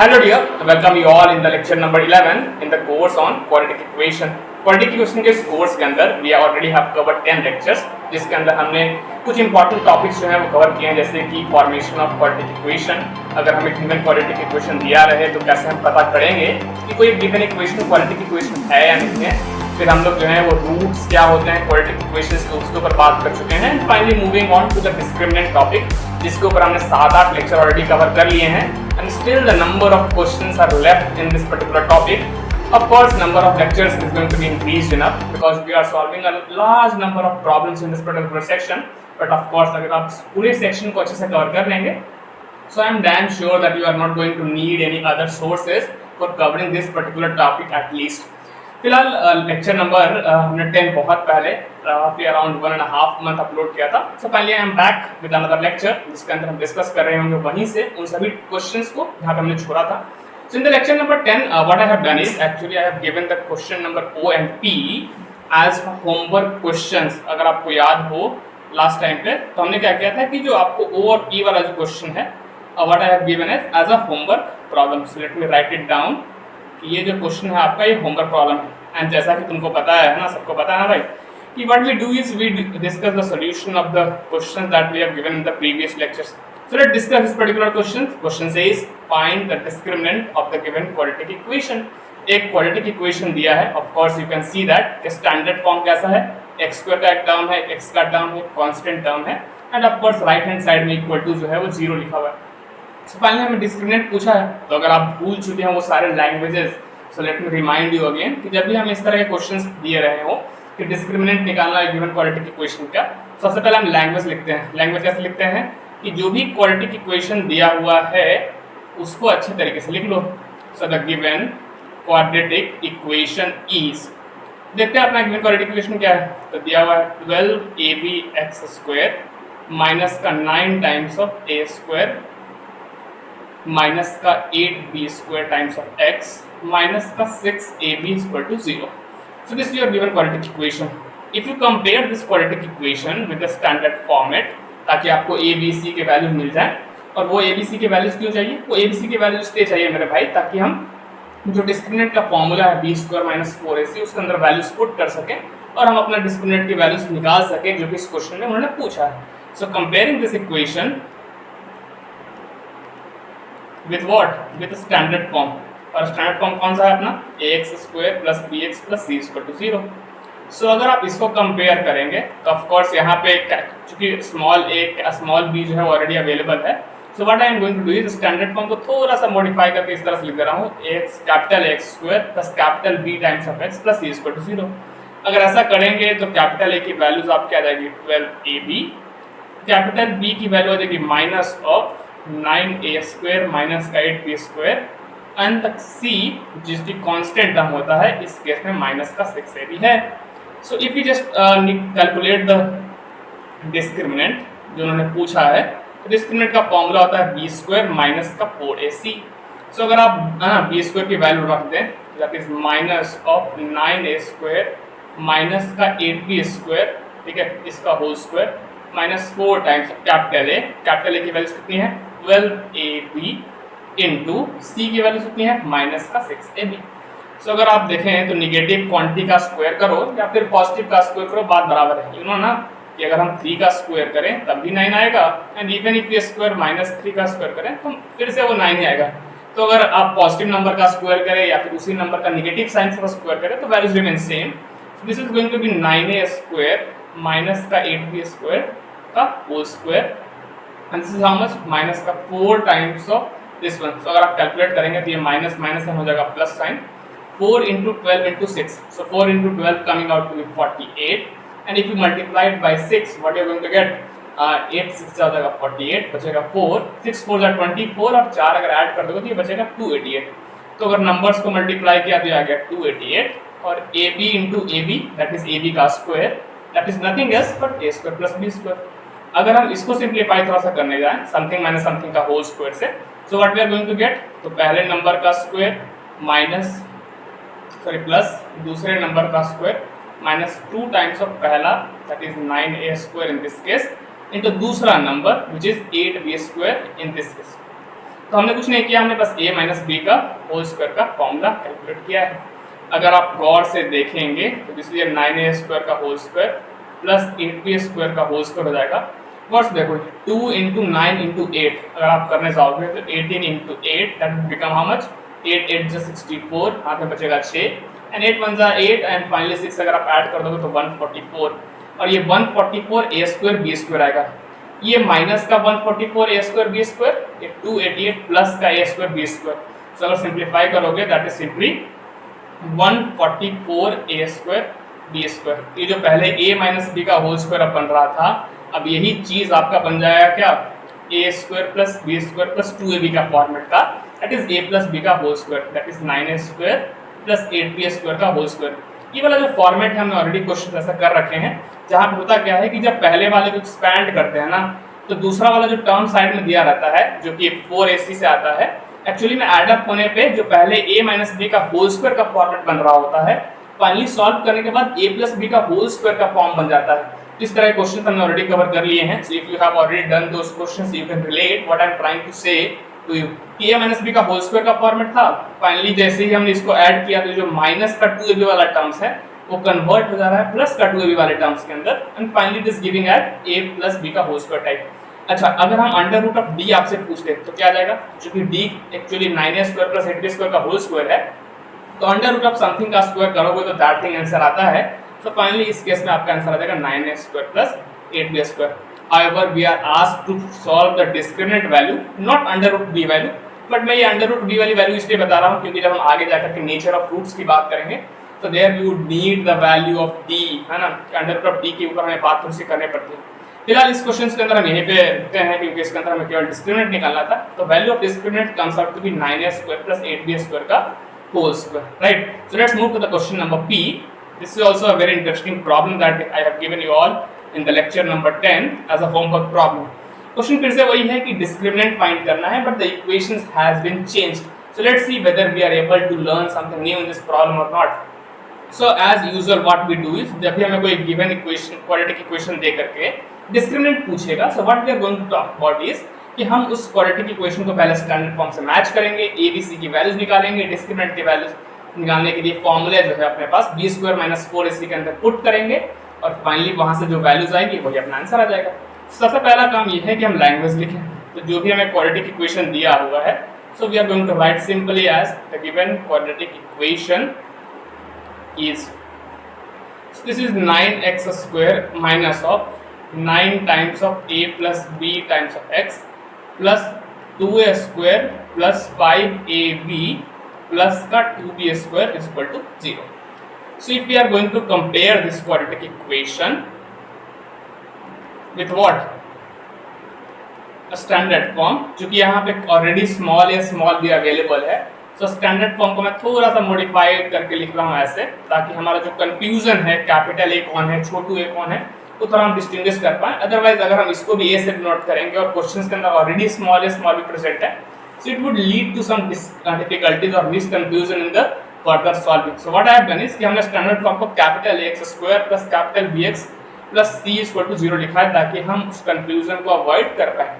Hello dear, welcome you all in the lecture number 11 in the course on quadratic equation. Quadratic equation के इस course के अंदर we already have covered 10 lectures, जिसके अंदर हमने कुछ इंपॉर्टेंट टॉपिक्स जो हैं वो कवर किए हैं, जैसे कि फॉर्मेशन ऑफ क्वाड्रेटिक इक्वेशन। अगर हमें गिवन क्वाड्रेटिक इक्वेशन दिया रहे तो कैसे हम पता करेंगे कि कोई गिवन इक्वेशन क्वाड्रेटिक इक्वेशन है या नहीं है। फिर हम लोग जो है वो रूट्स क्या होते हैं क्वाड्रेटिक इक्वेशंस के, उसके ऊपर बात कर चुके हैं। Finally moving on to the discriminant topic, जिसके ऊपर हमने 7-8 लेक्चर ऑलरेडी कवर कर लिए हैं, and still the number of questions are left in this particular topic. Of course, number of lectures is going to be increased enough because we are solving a large number of problems in this particular section. But of course, अगर आप पूरे section को अच्छे से cover कर लेंगे, so I am damn sure that you are not going to need any other sources for covering this particular topic at least. फिलहाल lecture number हमने 10 बहुत पहले अराउंड 1.5 मंथ अपलोड किया था। So finally I am back with another lecture, जिसके अंदर हम discuss कर रहे होंगे वहीं से उन सभी क्वेश्चंस को जहाँ पे हमने छोड़ा था। So in the lecture number 10 what I have done is actually I have given the question number O and P as homework questions. अगर आपको याद हो लास्ट टाइम पे तो हमने क्या किया था कि जो आपको O और P वाला जो क्वेश्चन है what I have given as a homework problem. So let me write it down कि ये जो क्वेश्चन है आपका ये होमवर्क प्रॉब्लम है। एंड जैसा कि तुमको पता है ना, सबको पता है ना भाई, कि what we do is we discuss the solution of the questions that we have given in the previous lectures. So let's discuss this particular question. Question says find the discriminant of the given quadratic equation. एक quadratic equation दिया है, of course you can see that कि standard form कैसा है, x square का एक term है, x का टर्म है, कांस्टेंट टर्म है, end of course right hand side में इक्वल टू जो है वो 0 लिखा हुआ है। सो फाइनली हमें डिस्क्रिमिनेंट पूछा है, तो अगर आप भूल चुके हैं वो सारे languages, so let me remind you again कि जब भी हम इस तरह के क्वेश्चंस दिए रहे हो कि डिस्क्रिमिनेंट निकालना है गिवन क्वाड्रेटिक इक्वेशन का, सबसे पहले हम लैंग्वेज लिखते हैं। लैंग्वेज कैसे लिखते हैं कि जो भी क्वाड्रेटिक इक्वेशन दिया हुआ है उसको अच्छे तरीके से लिख लो। So the given quadratic equation is, देखते हैं अपना गिवन क्वाड्रेटिक इक्वेशन क्या है। तो दिया हुआ है 12abx² माइनस का 9 times of a square minus का 8b² times of x minus का 6ab equal to 0. So this is your given quadratic equation. If you compare this quadratic equation with the standard format, ताकि आपको a b c के value मिल जाए, और वो a b c के values क्यों चाहिए, वो a b c के वैल्यूज इसलिए चाहिए मेरे भाई ताकि हम जो डिस्क्रिमिनेंट का फॉर्मूला है b² माइनस 4ac उसके अंदर वैल्यूज पुट कर सकें और हम अपना डिस्क्रिमिनेंट की वैल्यूज निकाल सकें जो कि इस क्वेश्चन में उन्होंने पूछा है। So comparing this equation with what, with standard form, और स्टैंडर्ड फॉर्म कौन सा है अपना ax² plus bx plus c equal to 0। सो अगर आप इसको कंपेयर करेंगे तो ऑफ कोर्स यहाँ पे चूंकि स्मॉल a स्मॉल b जो है ऑलरेडी अवेलेबल है, so what I am going to do is standard form को थोड़ा सा मॉडिफाई करके इस तरह से लिख दे रहा हूँ capital x² plus capital b times of x plus c equal to 0। अगर ऐसा करेंगे तो कैपिटल a की वैल्यूज आपकी आ जाएगी 12ab, कैपिटल b की वैल्यू आ जाएगी माइनस ऑफ 9a² माइनस का 8b² एंड तक c जिसकी कांस्टेंट टर्म होता है, इस केस में माइनस का 6ab है। सो if you just calculate the discriminant जो उन्होंने पूछा है, तो डिस्क्रिमिनेंट का फॉर्मूला होता है b² माइनस का 4ac। सो अगर आप b² की वैल्यू रख दें that is minus of 9a² minus का 8b², ठीक है, इसका whole square minus 4 times capital A की वैल्यू कितनी है 12ab इंटू सी की वैल्यू कितनी है माइनस का 6ab। सो अगर आप देखें तो निगेटिव क्वांटिटी का स्क्वायर करो या फिर पॉजिटिव का स्क्वायर करो, बात बराबर है। यू नो ना कि अगर हम 3 का स्क्वायर करें तब भी 9 आएगा, एंड इवन इफ ये स्क्वायर माइनस 3 का स्क्वायर करें तो फिर से वो 9 ही आएगा। तो अगर आप पॉजिटिव नंबर का स्क्वायर करें या फिर उसी नंबर का निगेटिव साइन का स्क्वायर करें तो values remain same. So this is going to be 9a² minus का 8b² का whole square, and this is how much minus का 4 टाइम्स ऑफ दिस वन। तो अगर आप कैलकुलेट करेंगे तो ये माइनस माइनस हो जाएगा plus sign, 4 into 12 into 6, so 4 into 12 coming out to be 48, and if you multiply it by 6 what you are going to get 8 6 हो जाएगा 48, बचेगा 4, 6 4 जा 24 और 4 अगर ऐड कर दोगे तो ये बचेगा 288। तो अगर नंबर्स को मल्टीप्लाई किया तो ये आ गया 288, और ab into ab that is ab का square that is nothing else but a² plus b²। अगर हम इसको सिंप्लीफाई थोड़ा सा करने जाएं समथिंग माइनस समथिंग का होल स्क्वायर से, so what we are going to get, तो पहले नंबर का स्क्वायर माइनस प्लस दूसरे नंबर का स्क्वायर माइनस 2 टाइम्स ऑफ पहला that is 9a² in this case into दूसरा number which is 8b² in this case. तो हमने कुछ नहीं किया, हमने बस a माइनस बी का होल स्क्वायर का फॉर्मूला कैलकुलेट किया है। अगर आप गौर से देखेंगे तो इसलिए 9a स्क्वायर का whole square plus 8b square का होल स्क्वायर हो जाएगा। गौर से देखो 2 इंटू 9 इंटू 8 अगर आप करने जाओगे तो 18 into 8 that will become how much, 8 8 जा 64, हाथ में बचेगा 6 एंड 8 1 जा 8 एंड फाइनली 6 अगर आप ऐड कर दोगे तो 144 और ये 144 a स्क्वायर b स्क्वायर आएगा। ये माइनस का 144 a स्क्वायर b स्क्वायर, ये 288 प्लस का a स्क्वायर b स्क्वायर। सो अगर सिंप्लीफाई करोगे that is simply 144 a square b square. ये जो पहले a माइनस b का होल स्क्वायर अब बन रहा था, अब यही चीज आपका बन जाएगा क्या, a square plus b square plus 2ab का फॉर्मेट का, that is a plus b का whole square, that is 9a square plus 8b square का होल स्क्वायर। ये वाला जो फॉर्मेट है हमने ऑलरेडी क्वेश्चन ऐसा कर रखे हैं, जहाँ पे होता क्या है कि जब पहले वाले को एक्सपैंड करते हैं ना, तो दूसरा वाला जो टर्म साइड में दिया रहता है जो कि 4ac से आता है, एक्चुअली में एड अप होने पे जो पहले a माइनस बी का होल स्क्वायर का फॉर्मेट बन रहा होता है, फाइनली सॉल्व करने के बाद a प्लस बी का होल स्क्वायर का फॉर्म बन जाता है। इस तरह के क्वेश्चन हमने ऑलरेडी कवर कर लिए हैं। So if you have already done those questions you can relate what I am trying to say to you. a minus b का होल स्क्वायर का फॉर्मेट था, फाइनली जैसे ही हमने इसको ऐड किया तो जो माइनस का 2ab वाला टर्म्स है वो कन्वर्ट हो जा रहा है प्लस का 2ab वाले टर्म्स के अंदर and finally it is giving eight a plus b का होल स्क्वायर टाइप। अच्छा, अगर हम अंडर रूट ऑफ d आपसे पूछते तो क्या आ जाएगा, क्योंकि d actually 9a square plus 8b square का होल स्क्वायर है, तो अंडर रूट ऑफ समथिंग का स्क्वायर करोगे तो दैट थिंग आंसर आता है। सो फाइनली इस केस में आपका आंसर आ जाएगा 9a square plus 8b square. However, we are asked to solve the discriminant value, not under root b value, but मैं ये अंडर रूट b वाली वैल्यू इसलिए बता रहा हूँ क्योंकि जब हम आगे जाकर के नेचर ऑफ रूट्स की बात करेंगे तो there you need the value of d, है ना, अंडर रूट ऑफ d के ऊपर हमें बात थोड़ी सी करनी पड़ती है। फिलहाल इस क्वेश्चन के अंदर हम यहीं पे रुकते हैं क्योंकि इसके अंदर हमें केवल डिस्क्रिमिनेंट निकालना था। तो value of discriminant comes out to be 9a square plus 8b square का whole square, right. So let's move to the question number p. This is also a very interesting problem that I have given you all in the lecture number 10 as a homework problem. Question फिर से वही है कि discriminant find करना है but the equations has been changed. So let's see whether we are able to learn something new in this problem और not. So as usual what we do is, जब भी हमें कोई गिवन इक्वेशन क्वाड्रेटिक इक्वेशन दे करके discriminant पूछेगा, so what we are going to talk about is कि हम उस क्वाड्रेटिक इक्वेशन को पहले स्टैंडर्ड फॉर्म से मैच करेंगे, ए बी सी की वैल्यूज निकालेंगे, डिस्क्रिमिनेंट की वैल्यूज निकालने के लिए फॉर्मूला जो है अपने पास b स्क्वायर माइनस 4ac के अंदर पुट करेंगे और फाइनली वहां से जो वैल्यूज आएगी वही अपना आंसर आ जाएगा। सबसे पहला काम ये है कि हम लैंग्वेज लिखें, तो जो भी हमें क्वाड्रेटिक इक्वेशन दिया हुआ है, so we are going to write simply as the given quadratic equation is, this is 9x square minus of 9 times of a plus b times of x plus 2a square plus 5ab plus का 2b square is equal to 0. So if we are going to compare this quadratic equation with what? A standard form, क्योंकि यहाँ पे already small या small भी available है, so standard form को मैं थोड़ा सा मॉडिफाई करके लिख रहा हूँ ऐसे, ताकि हमारा जो कंफ्यूजन है कैपिटल ए कौन है छोटू ए कौन है वो थोड़ा हम डिस्टिंग्विश कर पाए। अदरवाइज अगर हम इसको भी ए से नोट करेंगे और क्वेश्चंस के अंदर ऑलरेडी स्मॉल या स्मॉल भी प्रेजेंट है, so it would lead to some difficulties or misconfusion in the further solving. So what I have done is कि हमने स्टैंडर्ड फॉर्म को capital x square plus capital bx plus c equal to 0 लिखा है ताकि हम उस confusion को avoid कर पाए।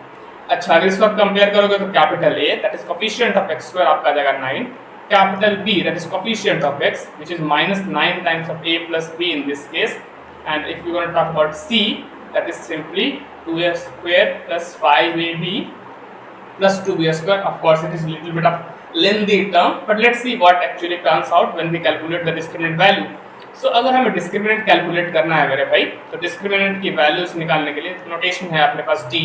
अच्छा, अगर इसको कंपेयर करोगे तो capital a that is coefficient of x square आपका आ जाएगा 9, capital b that is coefficient of x which is minus 9 times of a plus b in this case, and if you want to talk about c that is simply 2a square plus 5ab plus 2b square. Of course it is little bit of lengthy term, but let's see what actually turns out when we calculate the discriminant value. So अगर हमें discriminant calculate करना है मेरे भाई, तो discriminant की values निकालने के लिए notation है अपने पास d,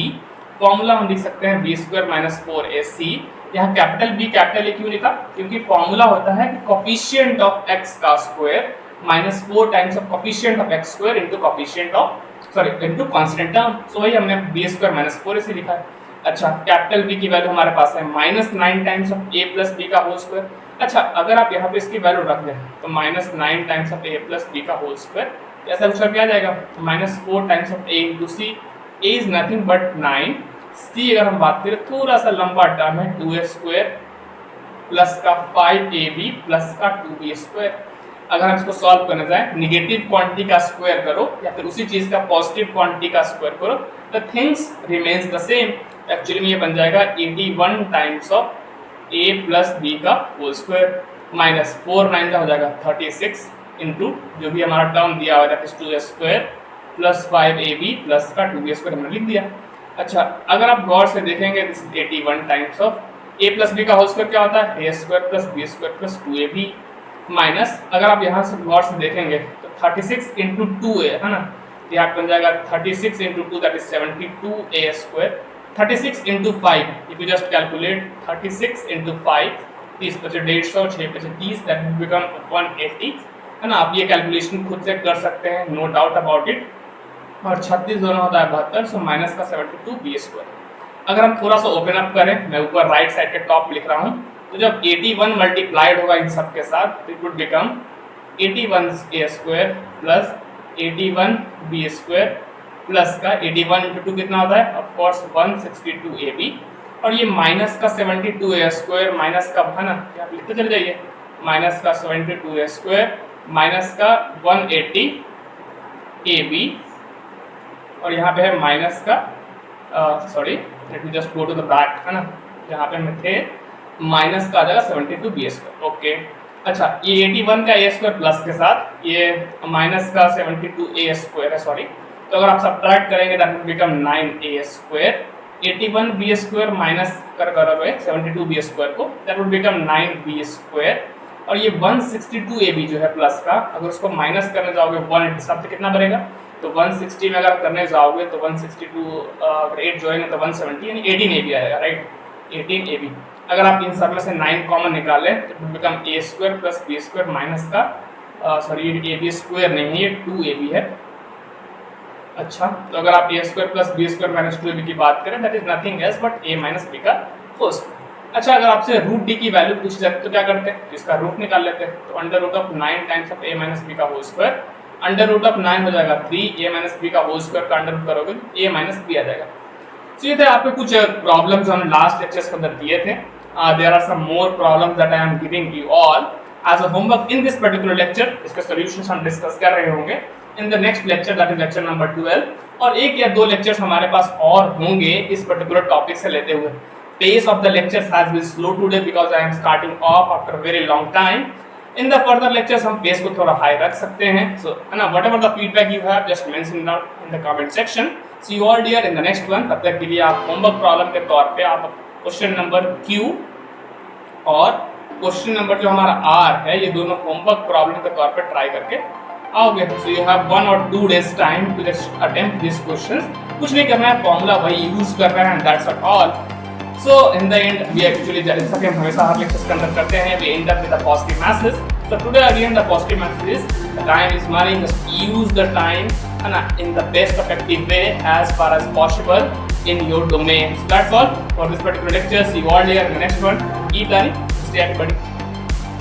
फॉर्मूला हम लिख सकते हैं b स्क्वायर माइनस 4ac। यहाँ कैपिटल b कैपिटल a क्यों लिखा, क्योंकि फॉर्मूला होता है कि कोफिशिएंट ऑफ x का square minus 4 times of coefficient of x square into coefficient of into constant term. So वही हमने b स्क्वायर माइनस 4ac लिखा है। अच्छा, कैपिटल B की वैल्यू हमारे पास है minus 9 times of a plus b का होल स्क्वायर। अच्छा, अगर आप यहाँ पे इसकी वैल्यू रख दें तो minus 9 times of a plus b का होल स्क्वायर, ऐसा कुछ क्या आ जाएगा, minus 4 times of a into c, a is nothing but 9, c अगर हम बात करें थोड़ा सा लंबा टर्म है 2a स्क्वायर प्लस का 5ab प्लस का 2b स्क्वायर। अगर हम इसको सॉल्व करने जाए, निगेटिव क्वांटिटी का स्क्वायर करो या फिर उसी चीज का पॉजिटिव क्वांटिटी का स्क्वायर करो, the things remains the same. Actually में ये बन जाएगा 81 times of a plus B का होल स्क्वायर माइनस 4 9 का हो जाएगा 36 इंटू जो भी हमारा टर्म दिया हुआ है that is 2a square plus 5ab plus का 2b स्क्वायर हमने लिख दिया। अच्छा, अगर आप गौर से देखेंगे this is 81 times of a plus B का होल स्क्वायर क्या होता है a square plus B square plus 2ab minus अगर आप यहाँ से गौर से देखेंगे तो 36 इंटू 2a है ना, यहाँ बन जाएगा 36 into 2 that is 72a square 36 into 5 if you just calculate 36 into 5 30 पचे 150 6 पचे 30 दैट विल बिकम 180 है ना। आप ये कैलकुलेशन खुद से कर सकते हैं, नो डाउट अबाउट इट। और 36 दोनों होता है 72 सो माइनस का 72 बी स्क्वायर। अगर हम थोड़ा सा ओपन अप करें, मैं ऊपर राइट साइड के टॉप लिख रहा हूँ, तो जब 81 मल्टीप्लाइड होगा इन सब के साथ it would become 81 a square plus 81 b square plus का 81 इंटू 2 कितना होता है ऑफ कोर्स 162 ab और ये माइनस का 72 a स्क्वायर माइनस का है ना, आप लिखते चले जाइए माइनस का 72 a स्क्वायर माइनस का 180 ab और यहाँ पे है माइनस का sorry let me just go to the back है ना, यहाँ पे हम थे माइनस का आ जाएगा 72 बी स्क्वायर। ओके, अच्छा ये 81 का a स्क्वायर प्लस के साथ ये माइनस का 72 a स्क्वायर है सॉरी, तो अगर आप सब्ट्रैक्ट करेंगे that will become 9a square 81 b square minus कर करोगे 72 b स्क्वायर को that will become 9b square और ये 162 ab जो है प्लस का अगर उसको माइनस करने जाओगे 180 सब तो कितना बनेगा, तो 160 में अगर करने जाओगे तो 162 अगर 8 जोड़ेंगे तो 170 यानी 18 ab आएगा राइट, 18 ab। अगर आप इन सब में से 9 कॉमन निकालें तो become a square plus b square minus का सॉरी ये ab स्क्वायर नहीं है ये 2ab है। अच्छा, तो अगर आप a square plus b square minus 2ab की बात करें that is nothing else but a minus b का होल स्क्वायर। अच्छा, अगर आपसे रूट d की वैल्यू पूछी जाती तो क्या करते हैं, इसका रूट निकाल लेते हैं, तो under root of 9 times of a minus b का whole square under root of 9 हो जाएगा 3 a माइनस b का होल स्क्वायर का अंडर रूट करोगे a माइनस b आ जाएगा। तो ये थे आपके कुछ प्रॉब्लम्स हमने लास्ट लेक्चर्स के अंदर दिए थे। There are some more problems that I am giving you all as a homework in this particular lecture. इसके सॉल्यूशंस हम डिस्कस कर रहे होंगे in the next lecture that is lecture number 12 और एक या दो लेक्चर्स हमारे पास और होंगे इस पर्टिकुलर टॉपिक से लेते हुए। Pace of the lectures has been slow today because I am starting off after very long time. In the further lectures हम पेस को थोड़ा हाई रख सकते हैं, सो है ना, whatever the feedback you have just mention out in the comment section. See you all dear in the next one. तब तक के लिए आप होमवर्क प्रॉब्लम के तौर पे आप क्वेश्चन नंबर Q और क्वेश्चन नंबर जो हमारा R है ये दोनों होमवर्क प्रॉब्लम के तौर पे ट्राई करके आओगे। So you have 1 or 2 days time to just attempt this questions. कुछ नहीं करना है, फॉर्मूला वही यूज कर रहे हैं, that's all. So in the end we actually जैसा कि हम हमेशा हर लेक्चर्स के अंदर करते हैं we end up with a positive message. So today again the positive message is the time is money, just use the time in the best effective way as far as possible in your domain. So that's all for this particular lecture. See you all here in the next one. Keep learning. Stay everybody.